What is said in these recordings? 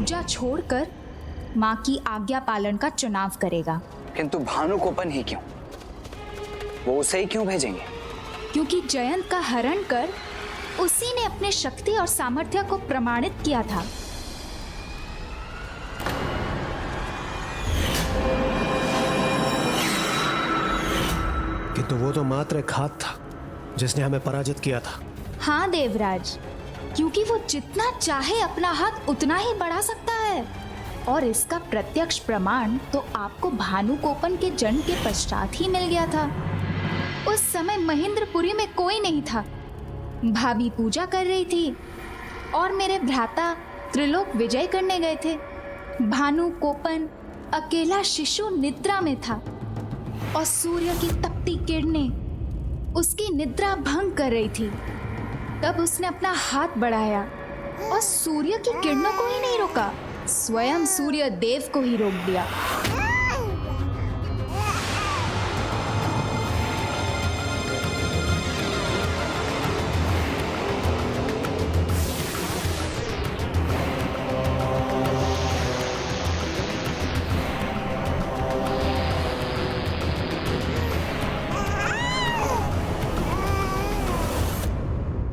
पूजा छोड़कर माँ की आज्ञा पालन का चुनाव करेगा। किंतु भानुकोपन ही क्यों? वो उसे ही क्यों भेजेंगे? क्योंकि जयंत का हरण कर उसी ने अपने शक्ति और सामर्थ्य को प्रमाणित किया था। किंतु वो तो मात्र एक हाथ था जिसने हमें पराजित किया था। हाँ देवराज, क्योंकि वो जितना चाहे अपना हाथ उतना ही बढ़ा सकता है, और इसका प्रत्यक्ष प्रमाण तो आपको भानुकोपन के जन्म के पश्चात ही मिल गया था। उस समय महेंद्रपुरी में कोई नहीं था। भाभी पूजा कर रही थी और मेरे भ्राता त्रिलोक विजय करने गए थे। भानुकोपन अकेला शिशु निद्रा में था और सूर्य की तपती किरणें उसकी निद्रा भंग कर रही थी। तब उसने अपना हाथ बढ़ाया और सूर्य की किरणों को ही नहीं रोका, स्वयं सूर्य देव को ही रोक दिया।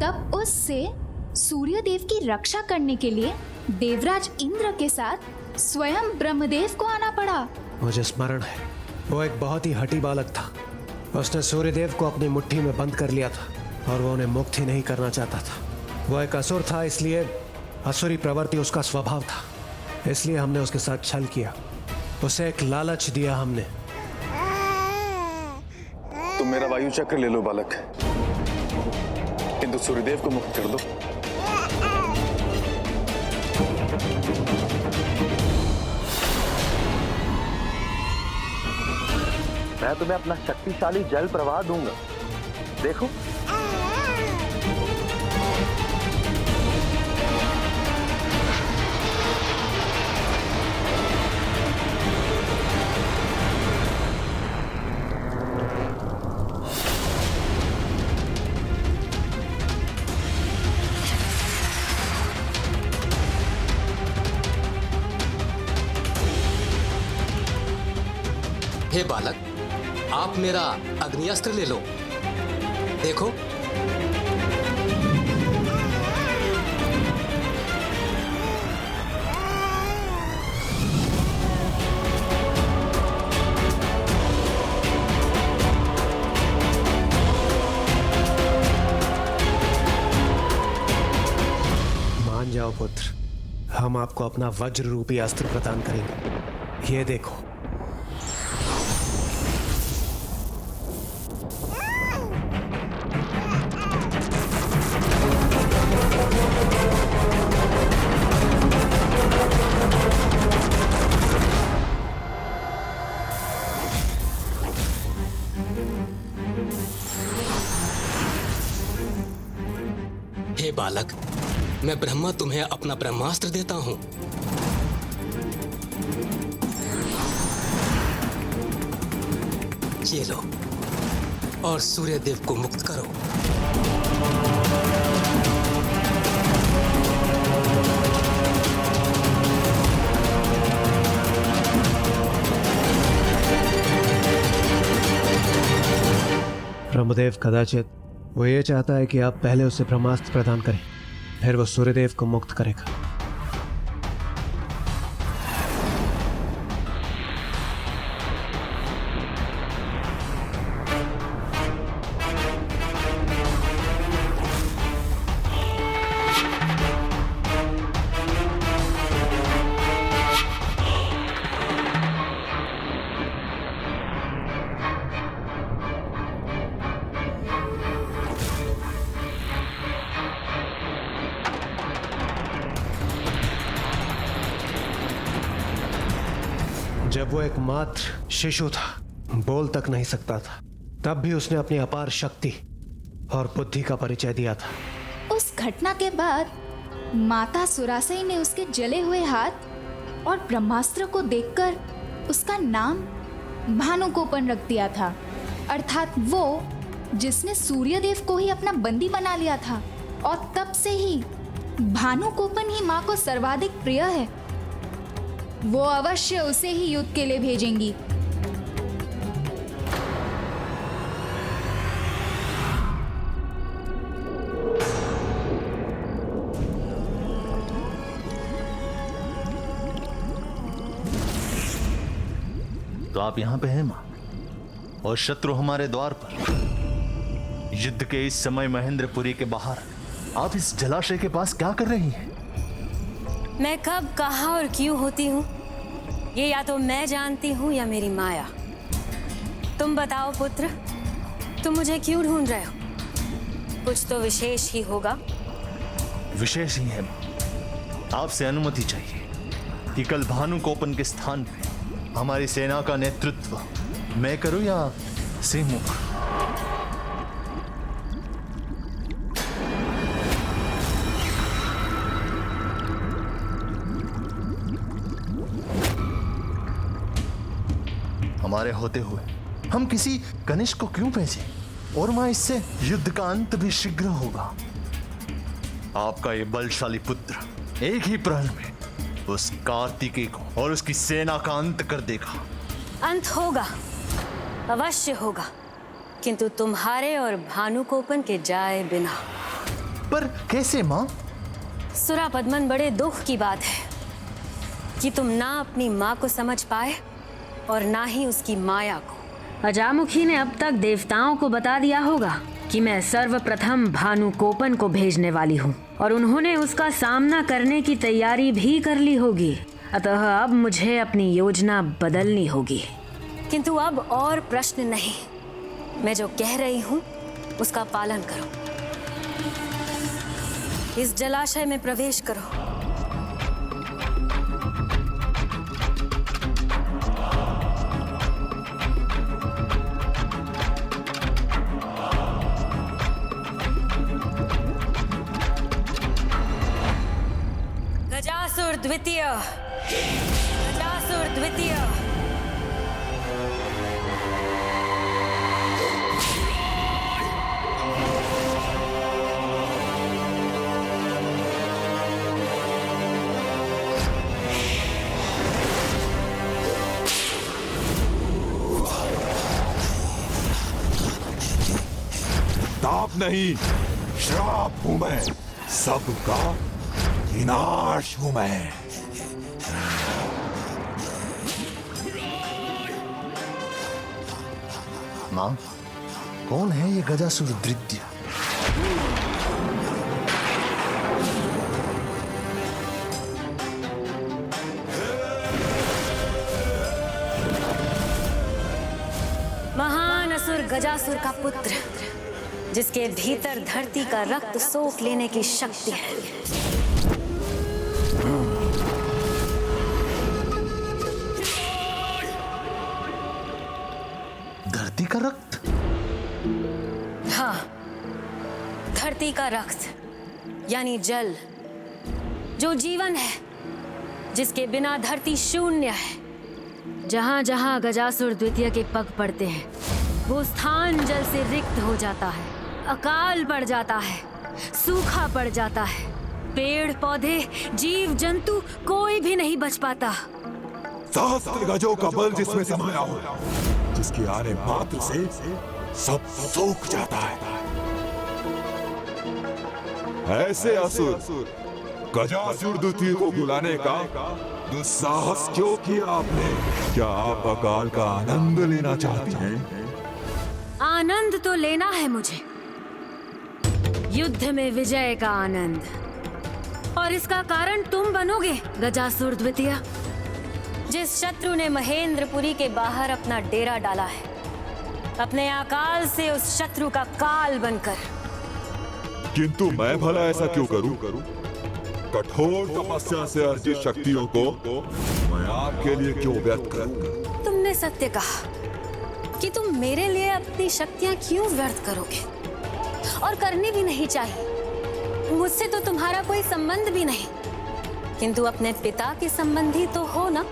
तब उससे सूर्य देव की रक्षा करने के लिए देवराज इंद्र के साथ स्वयं ब्रह्मदेव को आना पड़ा। मुझे स्मरण है, वो एक बहुत ही हठी बालक था। उसने सूर्यदेव को अपनी मुट्ठी में बंद कर लिया था और वो उन्हें मुक्त ही नहीं करना चाहता था। वो एक असुर था, इसलिए असुरी प्रवृत्ति उसका स्वभाव था। इसलिए हमने उसके साथ छल किया, उसे एक लालच दिया हमने। तुम मेरा वायु चक्र ले लो बालक, किंतु सूर्यदेव को मुक्त कर दो। मैं तुम्हें अपना शक्तिशाली जल प्रवाह दूंगा, देखो। हे बालक, आप मेरा अग्नि अस्त्र ले लो, देखो। मान जाओ पुत्र, हम आपको अपना वज्र रूपी अस्त्र प्रदान करेंगे। ये देखो। हे बालक, मैं ब्रह्मा तुम्हें अपना ब्रह्मास्त्र देता हूं। ये लो और सूर्यदेव को मुक्त करो। ब्रह्मदेव कदाचित वो ये चाहता है कि आप पहले उसे ब्रह्मास्त्र प्रदान करें, फिर वो सूर्यदेव को मुक्त करेगा। जब वो एक मात्र शिशु था, बोल तक नहीं सकता था, तब भी उसने अपनी अपार शक्ति और बुद्धि का परिचय दिया था। उस घटना के बाद माता सुरासई ने उसके जले हुए हाथ और ब्रह्मास्त्र को देखकर उसका नाम भानुकोपन रख दिया था, अर्थात वो जिसने सूर्यदेव को ही अपना बंदी बना लिया था। और तब से ही भानुकोपन ही माँ को सर्वाधिक प्रिय है। वो अवश्य उसे ही युद्ध के लिए भेजेंगी। तो आप यहां पे हैं मां, और शत्रु हमारे द्वार पर। युद्ध के इस समय महेंद्रपुरी के बाहर आप इस जलाशय के पास क्या कर रही हैं? मैं कब, कहाँ और क्यों होती हूँ ये या तो मैं जानती हूँ या मेरी माया। तुम बताओ पुत्र, तुम मुझे क्यों ढूंढ रहे हो? कुछ तो विशेष ही होगा। विशेष ही है मां। आपसे अनुमति चाहिए कि कल भानुकोपन के स्थान पे हमारी सेना का नेतृत्व मैं करूं या सिंहमुख? हमारे होते हुए हम किसी कनिष्क को क्यों भेजें? और मां, इससे युद्ध का अंत भी शीघ्र होगा। आपका ये बलशाली पुत्र एक ही प्रहर में उस कार्तिकेय को और उसकी सेना का अंत कर देगा। अंत होगा, अवश्य होगा, किंतु तुम्हारे और भानुकोपन के जाए बिना। पर कैसे मां? सुरा पद्मन, बड़े दुख की बात है कि तुम ना अपनी माँ को समझ पाए और ना ही उसकी माया को। अजामुखी ने अब तक देवताओं को बता दिया होगा कि मैं सर्वप्रथम भानुकोपन को भेजने वाली हूँ, और उन्होंने उसका सामना करने की तैयारी भी कर ली होगी। अतः अब मुझे अपनी योजना बदलनी होगी। किंतु अब और प्रश्न नहीं, मैं जो कह रही हूँ उसका पालन करो। इस जलाशय में प्रवेश करो। गजासुर द्वितीय, गजासुर द्वितीय। ताप नहीं, श्राप हूं मैं, सबका विनाश हूं मैं। मां, कौन है ये गजासुर द्वितीय? महान असुर गजासुर का पुत्र, जिसके भीतर धरती का रक्त सोख लेने की शक्ति है। धरती का रक्त? हाँ, धरती का रक्त यानी जल, जो जीवन है, जिसके बिना धरती शून्य है। जहां जहां गजासुर द्वितीय के पग पड़ते हैं, वो स्थान जल से रिक्त हो जाता है, अकाल पड़ जाता है, सूखा पड़ जाता है। पेड़ पौधे, जीव जंतु, कोई भी नहीं बच पाता। सहस्त्र गजों का बल जिसमें समाया हो, जिसके आने मात्र से सब सूख जाता है। ऐसे असुर गजासुर द्वितीय को बुलाने का दुस्साहस क्यों किया आपने? क्या आप अकाल का आनंद लेना चाहती हैं? आनंद तो लेना है मुझे, युद्ध में विजय का आनंद, और इसका कारण तुम बनोगे गजासुर द्वितीय। जिस शत्रु ने महेंद्रपुरी के बाहर अपना डेरा डाला है, अपने अकाल से उस शत्रु का काल बनकर। किंतु मैं भला ऐसा क्यों करूं? कठोर तपस्या से अर्जित शक्तियों को मैं आपके लिए क्यों व्यर्थ करूं? तुमने सत्य कहा कि तुम मेरे लिए अपनी शक्तियां क्यों व्यर्थ करोगे, और करनी भी नहीं चाहिए। मुझसे तो तुम्हारा कोई संबंध भी नहीं, किंतु अपने पिता के संबंधी तो हो ना।